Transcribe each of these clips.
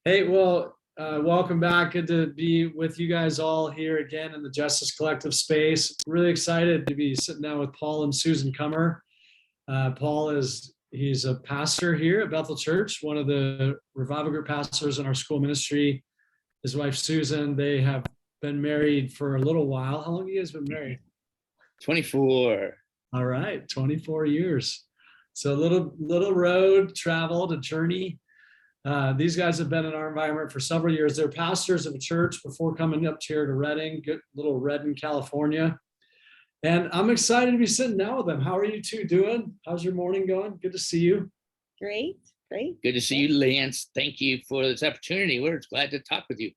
Hey, well, welcome back. Good to be with you guys all here again in the Justice Collective space. Really excited to be sitting down with Paul and Susan Kummer. Paul he's a pastor here at Bethel Church, one of the revival group pastors in our school ministry. His wife, Susan, they have been married for a little while. How long have you guys been married? 24. All right, 24 years. So a little road traveled, a journey. These guys have been in our environment for several years. They're pastors of a church before coming up here to Redding, little Redding, California. And I'm excited to be sitting down with them. How are you two doing? How's your morning going? Good to see you. Great. Good to see you, Lance. Thank you for this opportunity. We're glad to talk with you.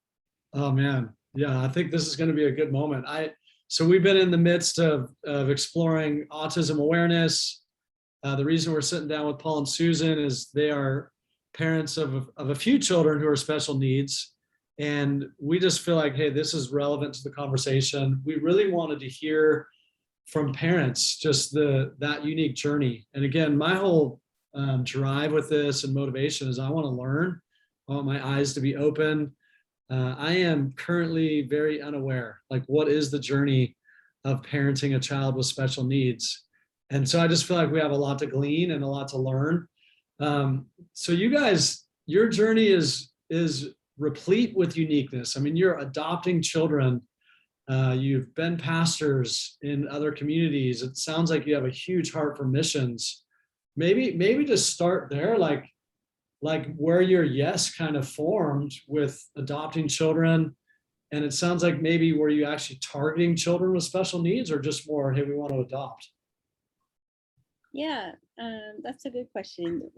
Oh man, yeah, I think this is going to be a good moment. So we've been in the midst of exploring autism awareness. The reason we're sitting down with Paul and Susan is they are parents of a few children who are special needs. And we just feel like, hey, this is relevant to the conversation. We really wanted to hear from parents, just that unique journey. And again, my whole drive with this and motivation is I want to learn. I want my eyes to be open. I am currently very unaware, like what is the journey of parenting a child with special needs? And so I just feel like we have a lot to glean and a lot to learn. So you guys, your journey is replete with uniqueness. I mean, you're adopting children. You've been pastors in other communities. It sounds like you have a huge heart for missions. Maybe just start there, like where your yes kind of formed with adopting children. And it sounds like maybe were you actually targeting children with special needs or just more, hey, we want to adopt? Yeah, that's a good question.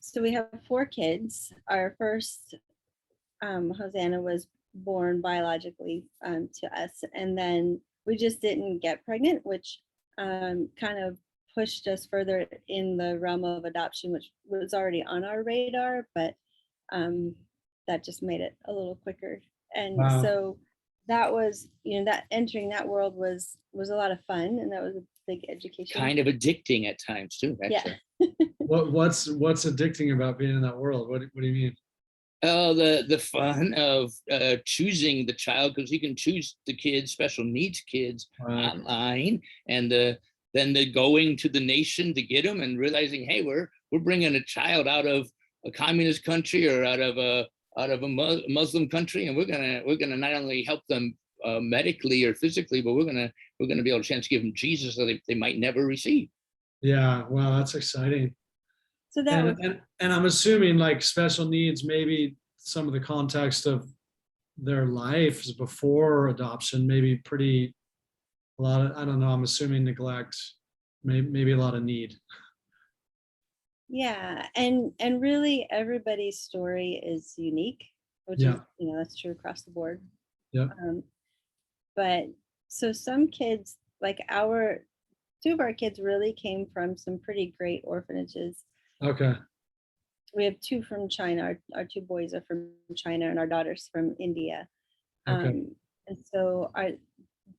So we have 4 kids. Our first, Hosanna, was born biologically to us, and then we just didn't get pregnant, which kind of pushed us further in the realm of adoption, which was already on our radar, but that just made it a little quicker. And wow. So that was, that entering that world was a lot of fun, and that was a big education. Kind of addicting at times too, actually. Yeah. What's addicting about being in that world? What do you mean? Oh, the fun of choosing the child, because you can choose the kids, special needs kids, online, and then the going to the nation to get them and realizing, hey, we're bringing a child out of a communist country or out of a Muslim country, and we're gonna not only help them medically or physically, but we're gonna be able to chance to give them Jesus that they might never receive. Yeah, wow, that's exciting. So that and I'm assuming like special needs, maybe some of the context of their lives before adoption, maybe a lot of, I don't know, I'm assuming neglect, maybe a lot of need. Yeah, and really everybody's story is unique, which is, that's true across the board. Yeah. But so some kids, like 2 of our kids really came from some pretty great orphanages. Okay. We have 2 from China. Our 2 boys are from China, and our daughter's from India. Okay. And so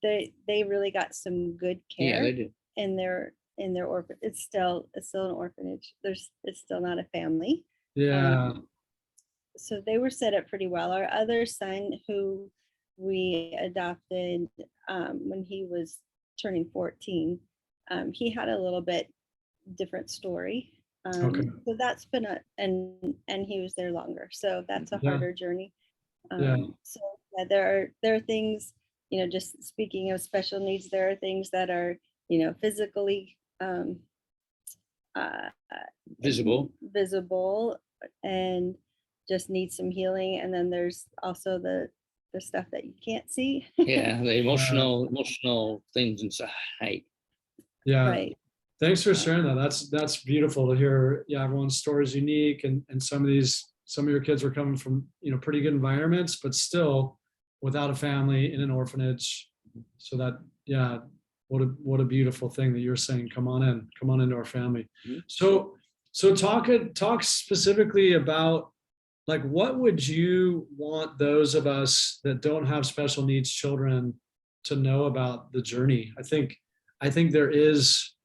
they really got some good care. Yeah, they do. In their orphan. It's still an orphanage. It's still not a family. Yeah. So they were set up pretty well. Our other son, who we adopted when he was turning 14, he had a little bit different story. Okay. So that's been and he was there longer. So that's a harder journey. So yeah, there are things, just speaking of special needs, there are things that are, physically visible and just need some healing. And then there's also the stuff that you can't see. Yeah, the emotional things inside. Yeah. Right. Thanks for sharing that. That's beautiful to hear. Yeah, everyone's story is unique, and some of your kids were coming from pretty good environments, but still without a family in an orphanage. So that, yeah, what a beautiful thing that you're saying. Come on into our family. Mm-hmm. So talk specifically about, like, what would you want those of us that don't have special needs children to know about the journey? I think there is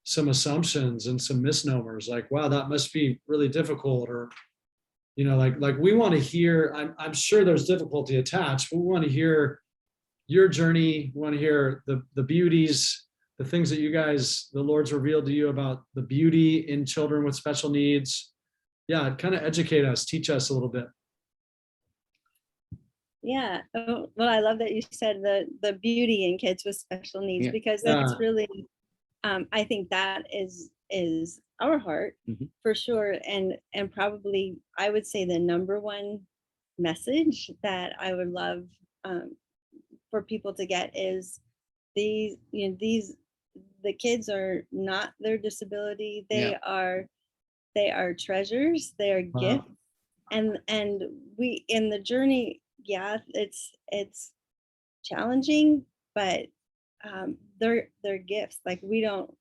some assumptions and some misnomers, like, wow, that must be really difficult, or You know, like we want to hear, I'm sure there's difficulty attached, but we want to hear your journey. We want to hear the beauties, the things that you guys, the Lord's revealed to you about the beauty in children with special needs. Yeah, kind of educate us, teach us a little bit. Yeah. Oh, well, I love that you said the beauty in kids with special needs, Yeah. because that's Yeah. really, I think that is our heart for sure. And probably I would say the number one message that I would love for people to get is the kids are not their disability. They are treasures. They are Wow. gifts. And we in the journey, yeah, it's challenging, but they're gifts. Like we don't.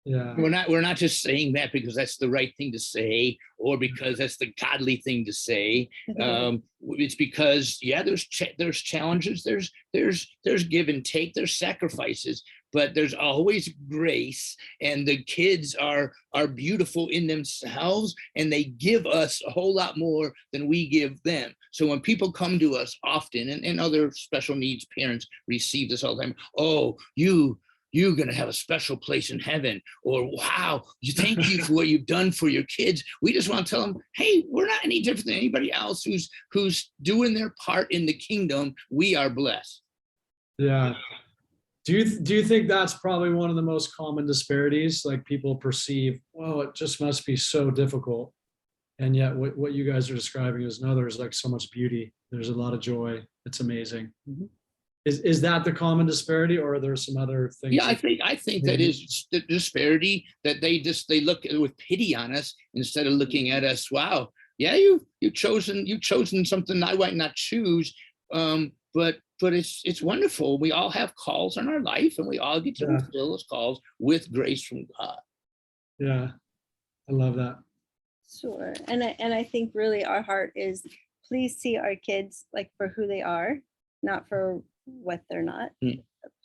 Yeah. We're not just saying that because that's the right thing to say or because that's the godly thing to say. It's because there's challenges, there's give and take, there's sacrifices, but there's always grace, and the kids are beautiful in themselves, and they give us a whole lot more than we give them. So when people come to us often, and other special needs parents receive this all the time, oh, you're going to have a special place in heaven, or wow, thank you for what you've done for your kids. We just want to tell them, hey, we're not any different than anybody else who's doing their part in the kingdom. We are blessed. Yeah. Do you think that's probably one of the most common disparities? Like people perceive, well, it just must be so difficult. And yet what you guys are describing is, no, there's like so much beauty. There's a lot of joy. It's amazing. Is that the common disparity, or are there some other things? Yeah, I think that is the disparity, that they look with pity on us instead of looking at us. Wow, yeah, you've chosen something I might not choose, but it's wonderful. We all have calls in our life, and we all get to fulfill those calls with grace from God. Yeah, I love that. Sure. And I think really our heart is, please see our kids like for who they are, not for what they're not.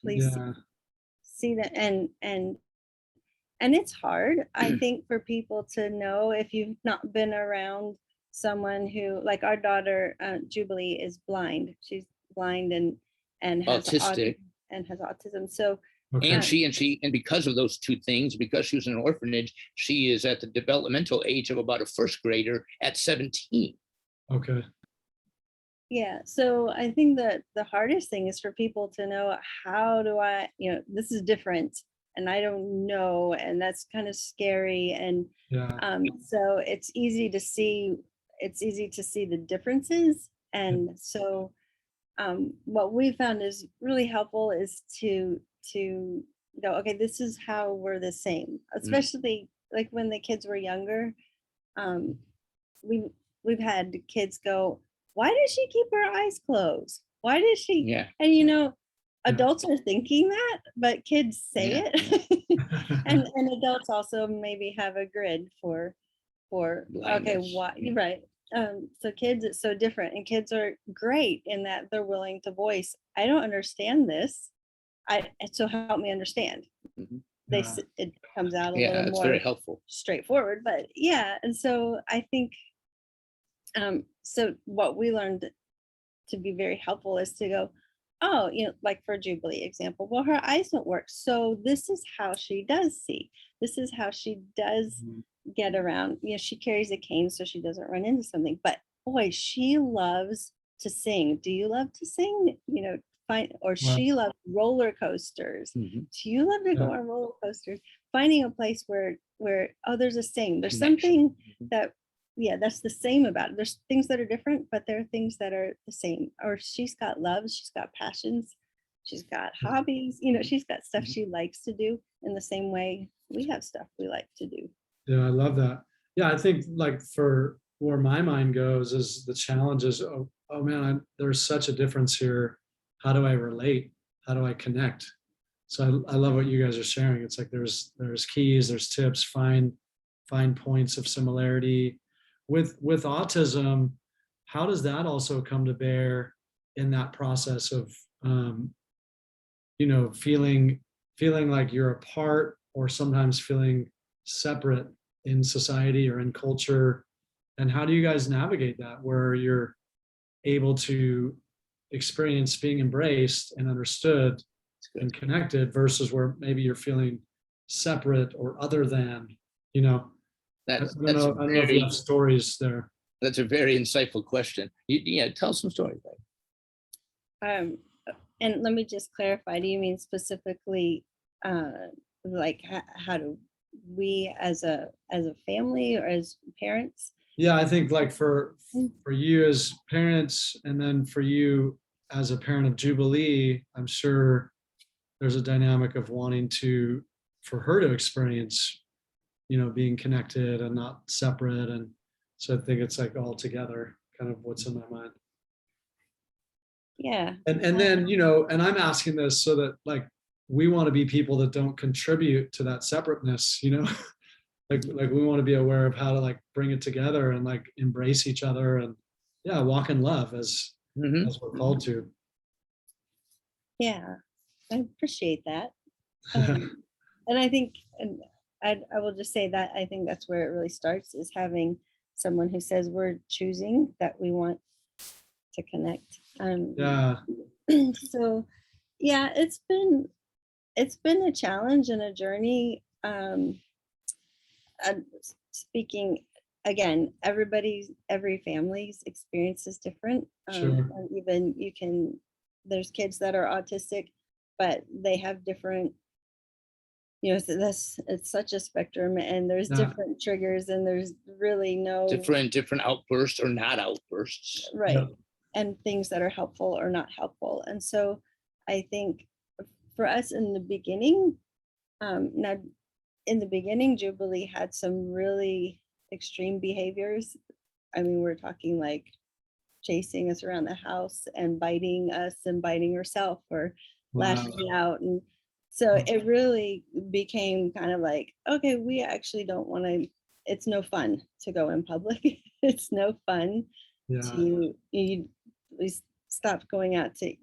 Please see that. And it's hard, I think, for people to know, if you've not been around someone who, like our daughter Jubilee is blind. She's blind and has autistic and has autism. So Okay. and because of those two things, because she was in an orphanage, she is at the developmental age of about a first grader at 17. Okay. Yeah, so I think that the hardest thing is for people to know, how do I, this is different and I don't know, and that's kind of scary. And so it's easy to see the differences. And so what we found is really helpful is to go, okay, this is how we're the same, especially like when the kids were younger. We've had kids go, why does she keep her eyes closed? Why does she? Yeah. And adults are thinking that, but kids say it. and adults also maybe have a grid for blindness. Okay, why? You're right. So kids, it's so different, and kids are great in that they're willing to voice, I don't understand this. So help me understand. It comes out a little more very helpful, straightforward, but yeah. And so I think so what we learned to be very helpful is to go, oh, like for Jubilee example, well, her eyes don't work, so this is how she does see. This is how she does get around. She carries a cane so she doesn't run into something, but boy, she loves to sing. Do you love to sing? She loves roller coasters. Do you love to go on roller coasters? Finding a place where there's a sing. There's something that, that's the same about it. There's things that are different, but there are things that are the same. Or she's got loves, she's got passions, she's got hobbies, she's got stuff she likes to do in the same way we have stuff we like to do. Yeah, I love that. Yeah, I think like for where my mind goes is the challenge is, oh man, there's such a difference here. How do I relate? How do I connect? So I love what you guys are sharing. It's like there's keys, there's tips, find points of similarity. With autism, how does that also come to bear in that process of feeling like you're a part, or sometimes feeling separate in society or in culture, And how do you guys navigate that where you're able to experience being embraced and understood and connected versus where maybe you're feeling separate or other than, you know? I That's don't know, I don't know if you have stories there. that's a very insightful question. Yeah, tell some stories. Um, and let me just clarify, do you mean specifically, like how do we as a family or as parents? Yeah, I think like for you as parents, and then for you as a parent of Jubilee, I'm sure there's a dynamic of wanting to, for her to experience, being connected and not separate. And so I think it's like all together, kind of what's in my mind. Yeah. And then, and I'm asking this so that like we want to be people that don't contribute to that separateness, like we want to be aware of how to like bring it together and like embrace each other and walk in love as we're called to. Yeah, I appreciate that. And I think, and I will just say that I think that's where it really starts, is having someone who says we're choosing that we want to connect. Yeah. So yeah, it's been a challenge and a journey. Speaking again, every family's experience is different. Sure. And even there's kids that are autistic, but they have different, it's such a spectrum, and there's different triggers, and there's really no different outbursts or not outbursts. right. Yeah. And things that are helpful or not helpful. And so I think for us in the beginning, Jubilee had some really extreme behaviors. I mean, we're talking like chasing us around the house and biting us and biting herself or lashing out. And so it really became kind of like, okay, we actually don't want to, it's no fun to go in public. It's no fun we stopped going out to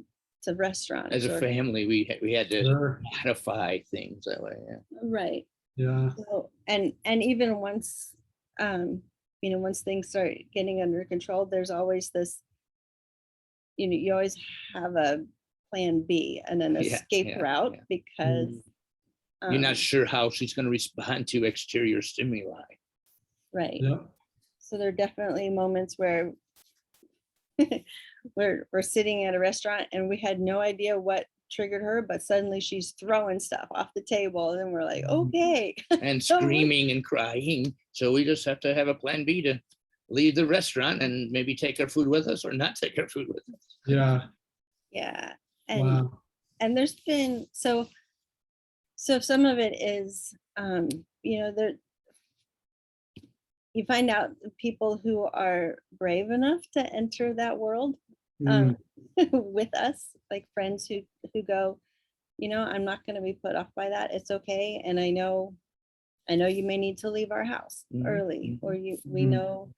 restaurants. As a family, we had to modify things that way. Yeah. Right. Yeah. So, and even once, once things start getting under control, there's always this, you always have a plan B and an escape route because you're not sure how she's going to respond to exterior stimuli. Right. Yeah. So there are definitely moments where we're sitting at a restaurant and we had no idea what triggered her, but suddenly she's throwing stuff off the table, and we're like, okay. And screaming and crying. So we just have to have a plan B to leave the restaurant and maybe take our food with us or not take our food with us. Yeah. Yeah. And and there's been so some of it is there you find out people who are brave enough to enter that world with us, like friends who go, I'm not going to be put off by that. It's okay. And I know you may need to leave our house early, or we know.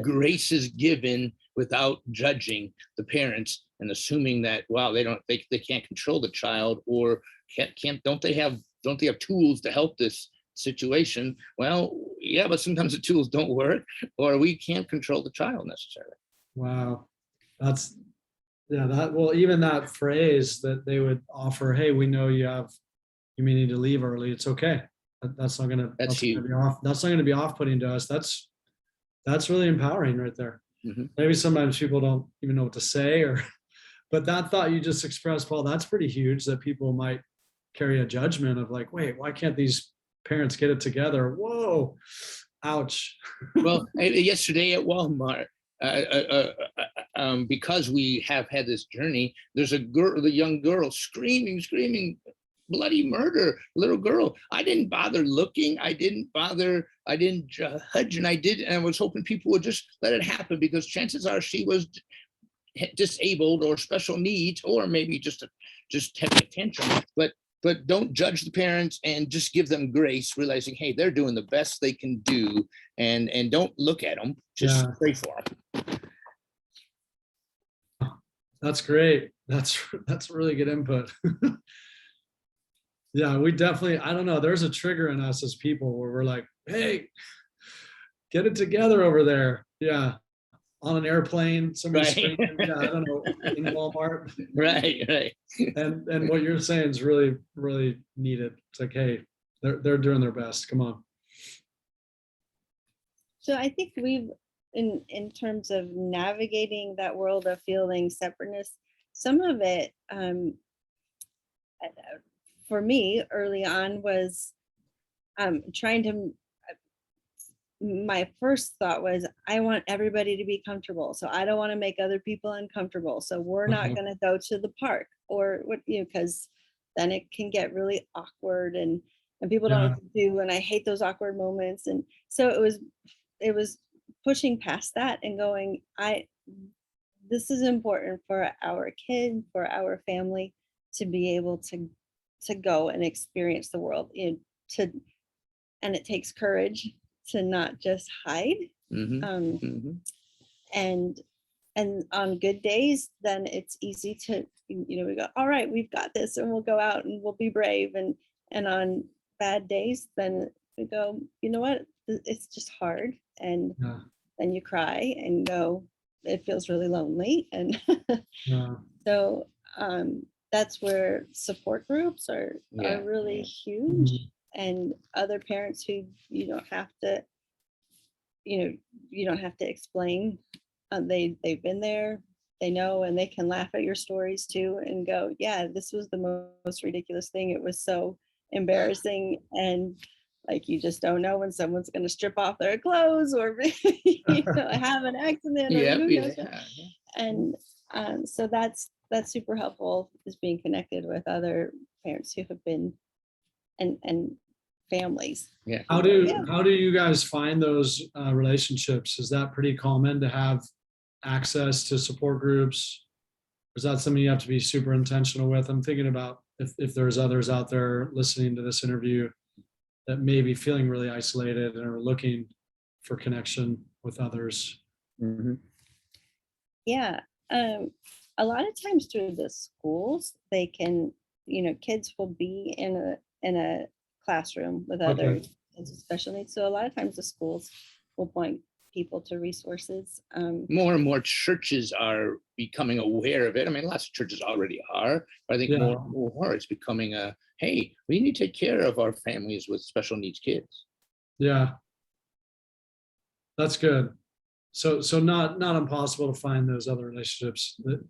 Grace is given without judging the parents and assuming that, wow, they can't control the child, or don't they have tools to help this situation? Well, yeah, but sometimes the tools don't work, or we can't control the child necessarily. Wow. Even that phrase that they would offer, hey, we know you may need to leave early. It's okay. That's not gonna be off-putting to us. That's really empowering right there. Maybe sometimes people don't even know what to say, but that thought you just expressed, Paul, that's pretty huge, that people might carry a judgment of like, wait, why can't these parents get it together? Whoa, ouch. Well, yesterday at Walmart, because we have had this journey, there's a young girl screaming bloody murder, little girl. I didn't bother looking. I didn't judge, and I was hoping people would just let it happen, because chances are she was disabled or special needs, or maybe just having a tantrum. But don't judge the parents, and just give them grace, realizing, hey, they're doing the best they can do, and don't look at them, just pray for them. That's great. That's really good input. Yeah, we definitely, I don't know, there's a trigger in us as people where we're like, hey, get it together over there. Yeah. On an airplane, somebody's Right. screaming, yeah, I don't know, in Walmart. Right. And what you're saying is really, really needed. It's like, hey, they're doing their best. Come on. So I think we've, in terms of navigating that world of feeling separateness, some of it for me early on was trying to, my first thought was, I want everybody to be comfortable. So I don't want to make other people uncomfortable. So we're not Mhm. going to go to the park or what, because then it can get really awkward and people don't know Yeah. what to do. And I hate those awkward moments. And so it was pushing past that and going, this is important for our kid, for our family to be able to go and experience the world, to, and it takes courage to not just hide. Hmm. Um, Hmm. and on good days, then it's easy to, we go, all right, we've got this, and we'll go out and we'll be brave. And on bad days, then we go, you know what, it's just hard. And Yeah. then you cry and go, it feels really lonely. And Yeah. so that's where support groups Yeah. are really huge. Mhm. And other parents who you don't have to, you don't have to explain. They've been there, they know, and they can laugh at your stories too and go, yeah, this was the most ridiculous thing. It was so embarrassing. And like, you just don't know when someone's going to strip off their clothes or have an accident or Yep. who knows what. Yeah. And so that's super helpful, is being connected with other parents who have been, and families. Yeah. How Yeah. do you guys find those relationships? Is that pretty common to have access to support groups? Or is that something you have to be super intentional with? I'm thinking about if there's others out there listening to this interview that may be feeling really isolated and are looking for connection with others. Hmm. Yeah. A lot of times through the schools, they can, kids will be in a classroom with other Okay. kids with special needs. So a lot of times the schools will point people to resources. More and more churches are becoming aware of it. I mean, lots of churches already are, but I think Yeah. more and more it's becoming a, hey, we need to take care of our families with special needs kids. Yeah. That's good. So not impossible to find those other relationships that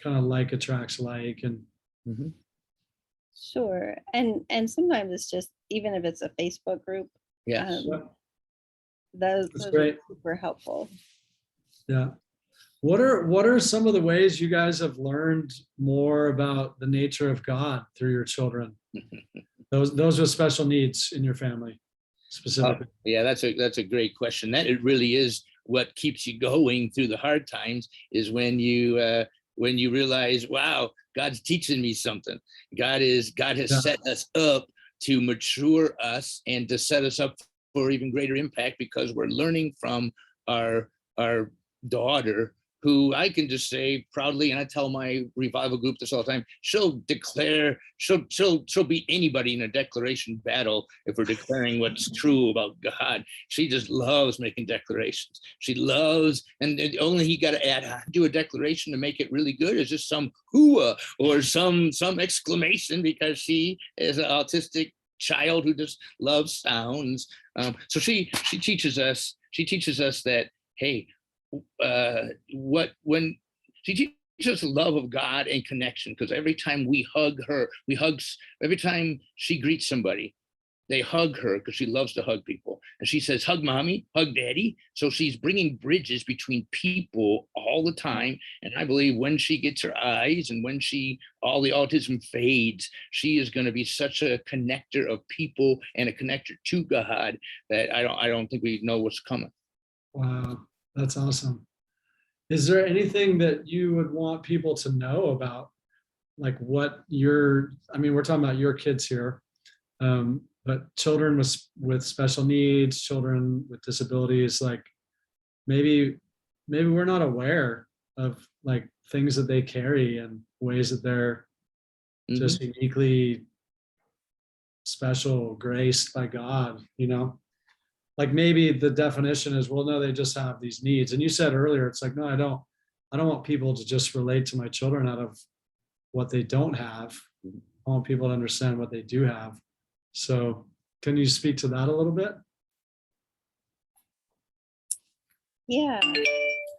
kind of like attracts like. And Mhm. Sure. And sometimes it's just, even if it's a Facebook group, Yes. yeah, those that's are great. super helpful. Yeah. What are some of the ways you guys have learned more about the nature of God through your children? Those with special needs in your family specifically. Yeah, that's a great question. That it really is what keeps you going through the hard times, is when you realize, wow, God's teaching me something. God has Yeah. set us up to mature us and to set us up for even greater impact, because we're learning from our daughter, who I can just say proudly, and I tell my revival group this all the time, she'll beat anybody in a declaration battle if we're declaring what's true about God. She just loves making declarations. She loves, and only he got to do a declaration to make it really good is just some hooah or some exclamation, because she is an autistic child who just loves sounds. So she teaches us that, hey, when she teaches us love of God and connection, because every time we hug her, every time she greets somebody, they hug her because she loves to hug people. And she says, hug mommy, hug daddy. So she's bringing bridges between people all the time. And I believe when she gets her eyes and when all the autism fades, she is going to be such a connector of people and a connector to God that I don't think we know what's coming. Wow, that's awesome. Is there anything that you would want people to know about, like what I mean, we're talking about your kids here, but children with special needs, children with disabilities, like maybe we're not aware of like things that they carry and ways that they're Mhm. just uniquely special, graced by God, you know? Like maybe the definition is, well, no, they just have these needs. And you said earlier, it's like, no, I don't want people to just relate to my children out of what they don't have. I want people to understand what they do have. So can you speak to that a little bit? Yeah,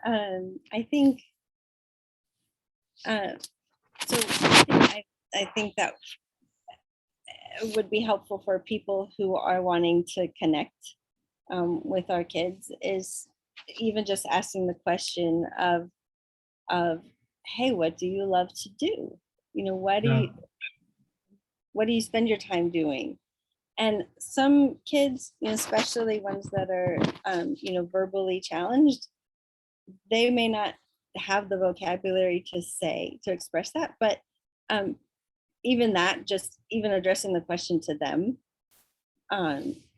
I think, so I think that it would be helpful for people who are wanting to connect with our kids is even just asking the question of, hey, what do you love to do? You know, what do you spend your time doing? And some kids, you know, especially ones that are, you know, verbally challenged, they may not have the vocabulary to express that, but even that, just even addressing the question to them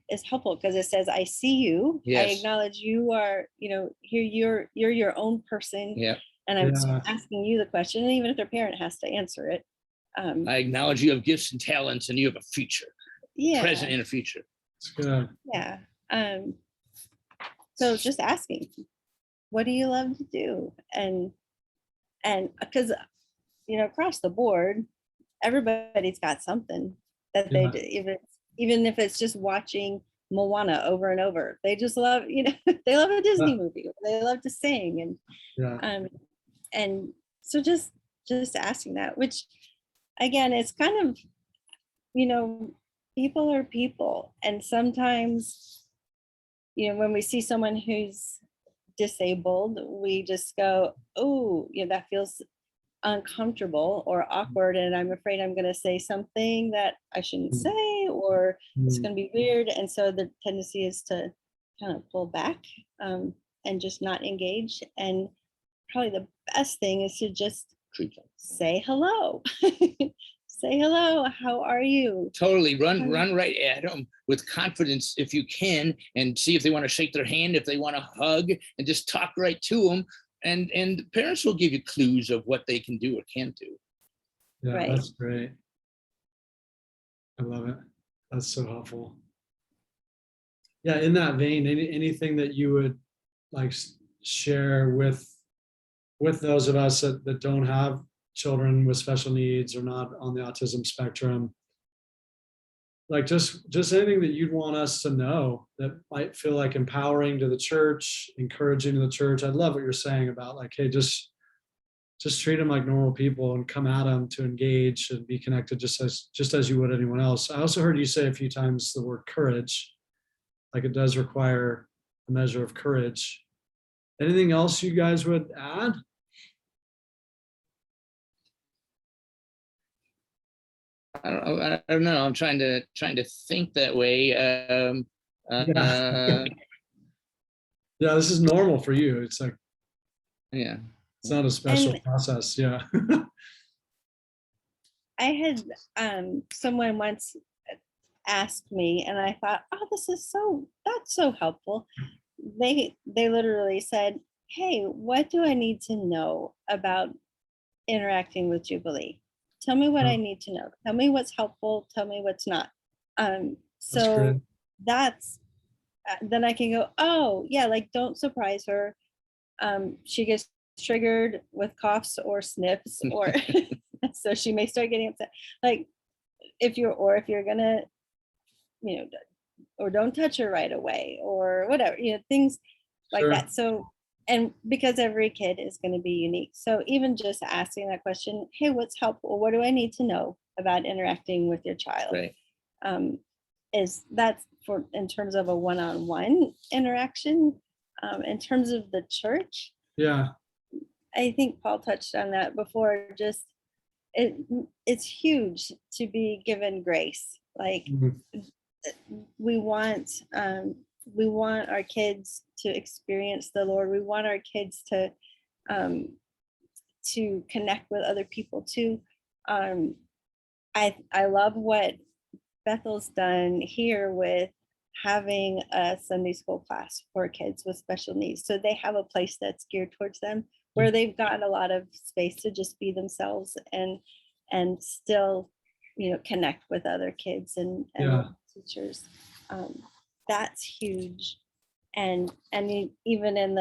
is helpful, because it says, I see you. I Yes. acknowledge you are, you know, here you're your own person. Yeah. And I'm Yeah. asking you the question, and even if their parent has to answer it. I acknowledge you have gifts and talents and you have a future, Yeah. present and a future. It's good. Yeah. So just asking, what do you love to do? And because, you know, across the board, everybody's got something that they do, even if it's just watching Moana over and over. They just love, you know, they love a Disney movie. They love to sing, and so just asking that, which again, it's kind of, you know, people are people, and sometimes, you know, when we see someone who's disabled, we just go, oh, you know, that feels uncomfortable or awkward, and I'm afraid I'm going to say something that I shouldn't say, or it's going to be weird. And so the tendency is to kind of pull back and just not engage. And probably the best thing is to just say hello. Say hello, how are you? Totally, run right at them with confidence if you can, and see if they want to shake their hand, if they want to hug, and just talk right to them. And parents will give you clues of what they can do or can't do. Yeah, Right. That's great. I love it. That's so helpful. Yeah, in that vein, anything that you would like share with those of us that don't have children with special needs or not on the autism spectrum, like just anything that you'd want us to know that might feel like empowering to the church, encouraging to the church. I love what you're saying about like, hey, just treat them like normal people and come at them to engage and be connected just as you would anyone else. I also heard you say a few times the word courage, like it does require a measure of courage. Anything else you guys would add? I don't know. I'm trying to think that way. Yeah, this is normal for you. It's like, yeah, it's not a special And process. Yeah. I had someone once asked me, and I thought, oh, that's so helpful. They literally said, hey, what do I need to know about interacting with Jubilee? Tell me what I need to know. Tell me what's helpful. Tell me what's not. So that's then I can go, oh yeah, like don't surprise her. She gets triggered with coughs or sniffs, or so she may start getting upset. Like if you're gonna, you know, or don't touch her right away, or whatever, you know, things like that. So, and because every kid is going to be unique, so even just asking that question, hey, what's helpful? What do I need to know about interacting with your child? right. Is that's for in terms of a one-on-one interaction. In terms of the church, Yeah. I think Paul touched on that before. Just it's huge to be given grace. Like we want our kids to experience the Lord. We want our kids to connect with other people too. I love what Bethel's done here with having a Sunday school class for kids with special needs. So they have a place that's geared towards them, where they've gotten a lot of space to just be themselves and still connect with other kids and Yeah. teachers. That's huge. And even in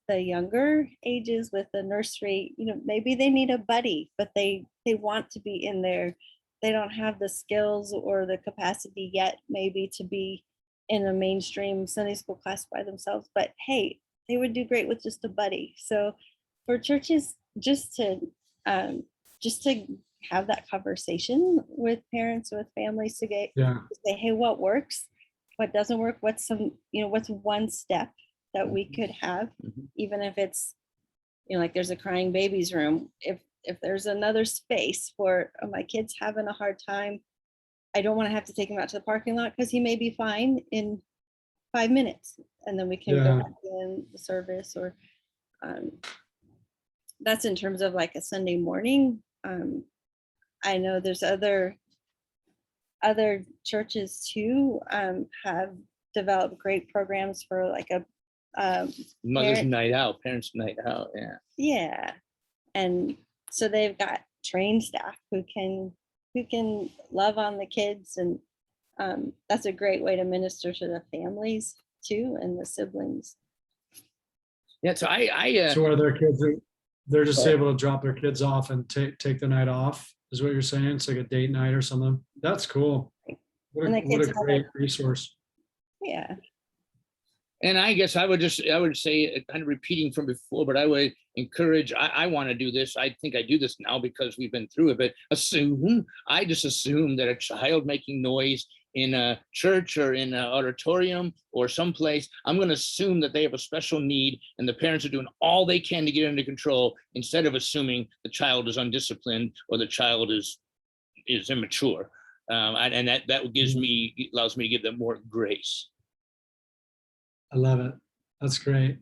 the younger ages with the nursery, maybe they need a buddy, but they want to be in there. They don't have the skills or the capacity yet, maybe, to be in a mainstream Sunday school class by themselves. But hey, they would do great with just a buddy. So for churches, just to have that conversation with parents, with families, to say, hey, what works, what doesn't work, what's one step that we could have, even if it's, like there's a crying baby's room. If there's another space for my kid's having a hard time, I don't want to have to take him out to the parking lot because he may be fine in 5 minutes, and then we can go back in the service. Or that's in terms of like a Sunday morning. I know there's other churches too, have developed great programs for like a Mother's night out, parents' night out. Yeah. And so they've got trained staff who can love on the kids, and that's a great way to minister to the families too, and the siblings. Yeah, so So are their kids, they're just able to drop their kids off and take the night off, is what you're saying? It's like a date night or something. That's cool. What a great resource. Yeah. And I guess I would say, kind of repeating from before, but I would encourage, I want to do this. I think I do this now because we've been through it, but I just assume that a child making noise in a church or in an auditorium or someplace, I'm going to assume that they have a special need and the parents are doing all they can to get it under control, instead of assuming the child is undisciplined or the child is immature. And that allows me to give them more grace. I love it. That's great.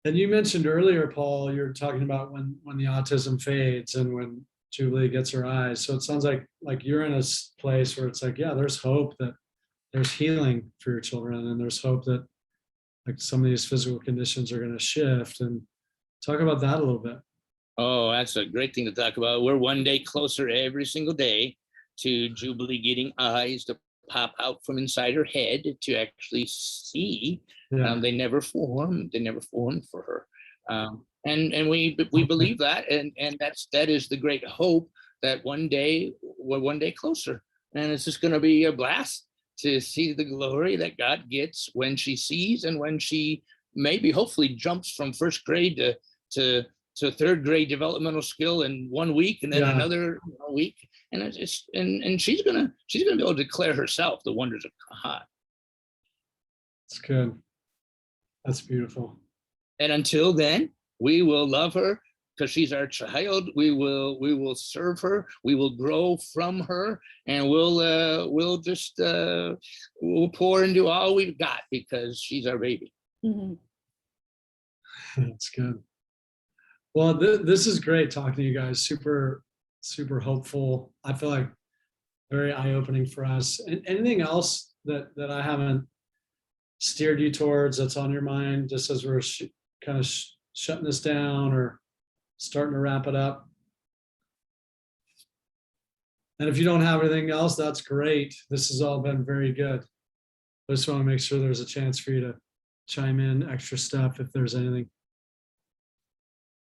And you mentioned earlier, Paul, you're talking about when the autism fades and when Jubilee gets her eyes. So it sounds like you're in a place where it's like, yeah, there's hope that there's healing for your children, and there's hope that like some of these physical conditions are going to shift. And talk about that a little bit. Oh, that's a great thing to talk about. We're one day closer every single day to Jubilee getting eyes to pop out from inside her head to actually see. They never formed for her, and we believe that, and that is the great hope, that one day we're one day closer, and it's just going to be a blast to see the glory that God gets when she sees, and when she maybe hopefully jumps from first grade to third grade developmental skill in 1 week, and then another week, and it's just, and she's gonna be able to declare herself the wonders of God. That's good. That's beautiful. And until then, we will love her because she's our child. We will serve her. We will grow from her, and we'll just we'll pour into all we've got because she's our baby. Mm-hmm. That's good. Well, this is great talking to you guys. Super, super hopeful. I feel like very eye-opening for us. And anything else that I haven't steered you towards that's on your mind, just as we're kind of shutting this down or starting to wrap it up? And if you don't have anything else, that's great. This has all been very good. I just want to make sure there's a chance for you to chime in extra stuff if there's anything.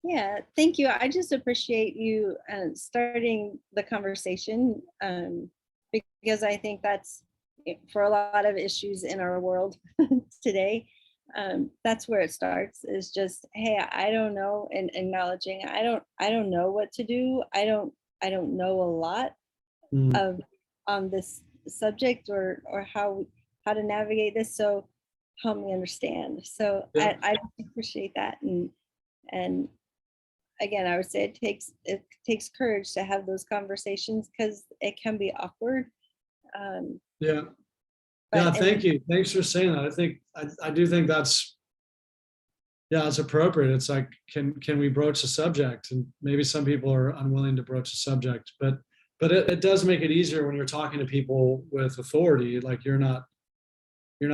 Yeah, thank you. I just appreciate you starting the conversation, because I think that's, for a lot of issues in our world today, that's where it starts, is just, hey, I don't know, and acknowledging I don't know what to do. I don't know a lot on this subject or how to navigate this. So help me understand. So I appreciate that. And again, I would say it takes courage to have those conversations, because it can be awkward. Thank you. Thanks for saying that. I do think that's, it's appropriate. It's like, can we broach the subject? And maybe some people are unwilling to broach the subject, but it does make it easier when you're talking to people with authority. Like you're not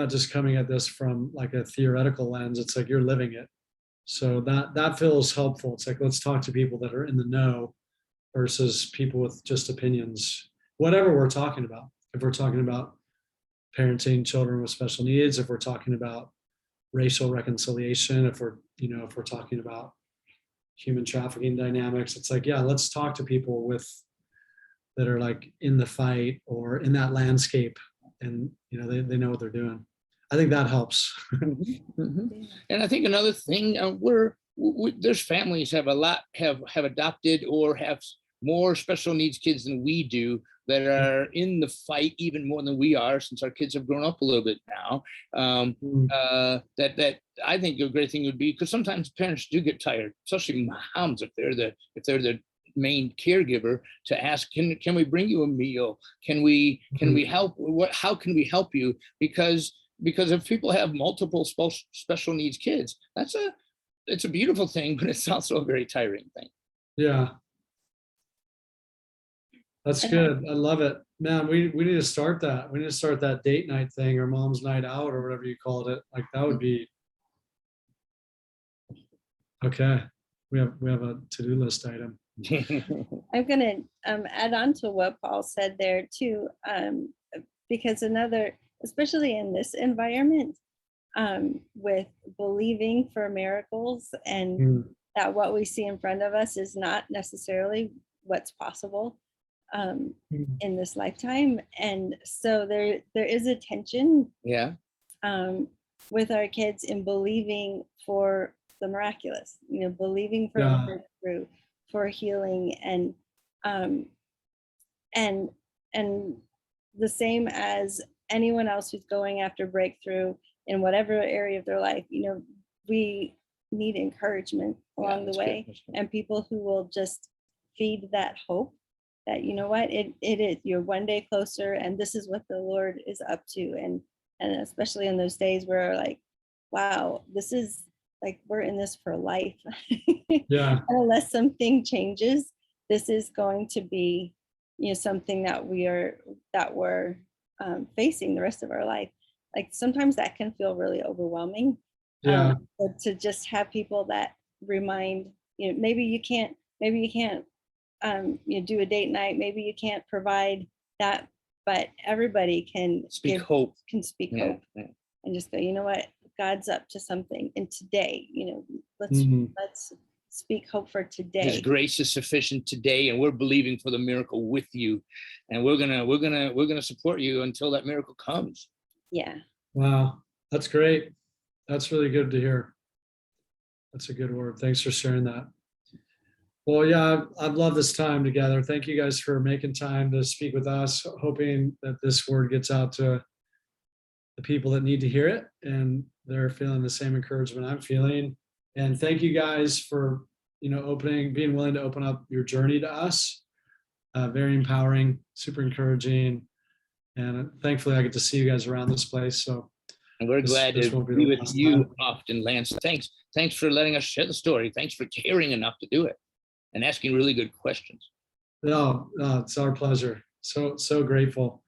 just coming at this from like a theoretical lens. It's like you're living it. So that feels helpful. It's like, let's talk to people that are in the know versus people with just opinions. whatever we're talking about. If we're talking about parenting children with special needs, if we're talking about racial reconciliation, if we're, if we're talking about human trafficking dynamics, it's like, yeah, let's talk to people that are like in the fight or in that landscape, and they know what they're doing. I think that helps. And I think another thing, there's families have adopted or have more special needs kids than we do, that are in the fight even more than we are, since our kids have grown up a little bit now. That I think a great thing would be, because sometimes parents do get tired, especially moms, if they're the main caregiver, to ask, can we bring you a meal? Can we help? How can we help you? Because if people have multiple special needs kids, it's a beautiful thing, but it's also a very tiring thing. Yeah. That's good. I love it. Man, we need to start that. We need to start that date night thing, or mom's night out, or whatever you called it. Like, that would be okay. We have a to-do list item. I'm gonna add on to what Paul said there too, because especially in this environment, with believing for miracles, and that what we see in front of us is not necessarily what's possible in this lifetime. And so there is a tension with our kids in believing for the miraculous, believing for breakthrough, for healing, and the same as anyone else who's going after breakthrough in whatever area of their life. We need encouragement along the way, and people who will just feed that hope that, it is, you're one day closer, and this is what the Lord is up to. And especially in those days where, like, wow, this is like, we're in this for life. Yeah. Unless something changes, this is going to be, something that we're facing the rest of our life. Like, sometimes that can feel really overwhelming. But to just have people that remind, maybe you can't do a date night, maybe you can't provide that, but everybody can speak hope, and just go, what, God's up to something. And today, let's speak hope for today. His grace is sufficient today, and we're believing for the miracle with you, and we're gonna support you until that miracle comes. Yeah. Wow, that's great. That's really good to hear. That's a good word. Thanks for sharing that. Well, yeah, I've loved this time together. Thank you guys for making time to speak with us, hoping that this word gets out to the people that need to hear it, and they're feeling the same encouragement I'm feeling. And thank you guys for, being willing to open up your journey to us. Very empowering, super encouraging. And thankfully I get to see you guys around this place. So, and we're glad to be with you often, Lance. Thanks for letting us share the story. Thanks for caring enough to do it and asking really good questions. No, it's our pleasure. So grateful.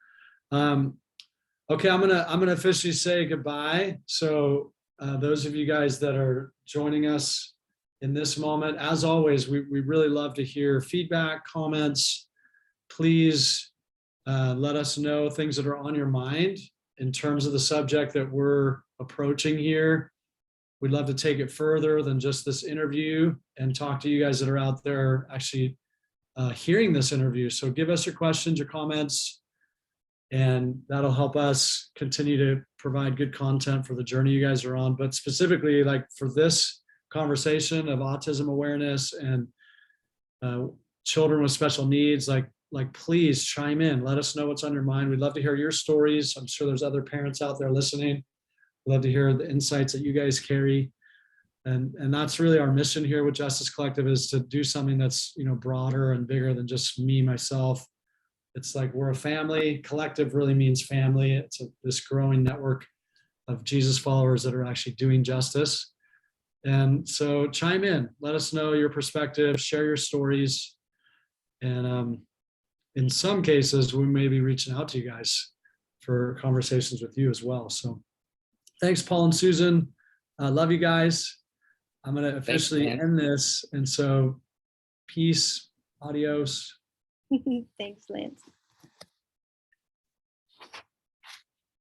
Okay, I'm gonna officially say goodbye. So those of you guys that are joining us in this moment, as always, we really love to hear feedback, comments. Please let us know things that are on your mind in terms of the subject that we're approaching here. We'd love to take it further than just this interview and talk to you guys that are out there actually hearing this interview. So give us your questions, your comments, and that'll help us continue to provide good content for the journey you guys are on. But specifically, like for this conversation of autism awareness and children with special needs, like please chime in. Let us know what's on your mind. We'd love to hear your stories. I'm sure there's other parents out there listening. We'd love to hear the insights that you guys carry. And that's really our mission here with Justice Collective, is to do something that's, broader and bigger than just me, myself. It's like we're a family. Collective really means family. It's this growing network of Jesus followers that are actually doing justice. And so chime in, let us know your perspective, share your stories. And in some cases, we may be reaching out to you guys for conversations with you as well. So thanks, Paul and Susan. I love you guys. I'm going to officially end this. And so peace, adios. Thanks, Lance.